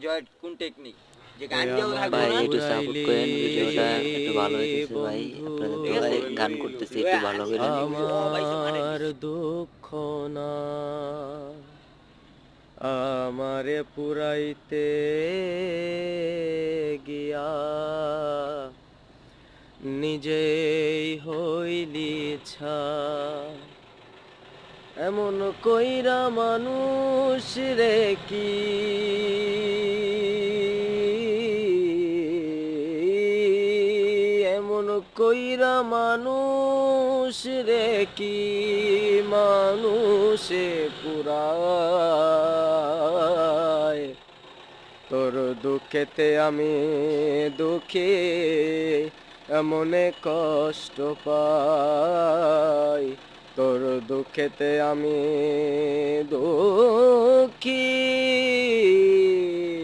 জয়ের কোন টেকনিক যে গান ওই দিয়েও আমার থাকবো ভাই না, একটু সাপোর্ট পুরাইলি করেন, ভিডিওটা একটু ভালো হইতেছে ভাই। বন্ধু আপনাদের ঠিক আছে? দোয়ায় গান করতেছি, ওই একটু ভালো হাসি করেন। হাসি ও বাইসে মারে আমার দিছে। দুঃখ না আমারে পুরাইতে গিয়া নিজেই হইলি ছাই। এমন কইরা মানুষ রে কি এমন কইরা মানুষ রে কি মানুষে পুরায়। তোর দুঃখেতে আমি দুঃখী এমনে কষ্ট পাই। তোর দুঃখেতে আমি দুঃখী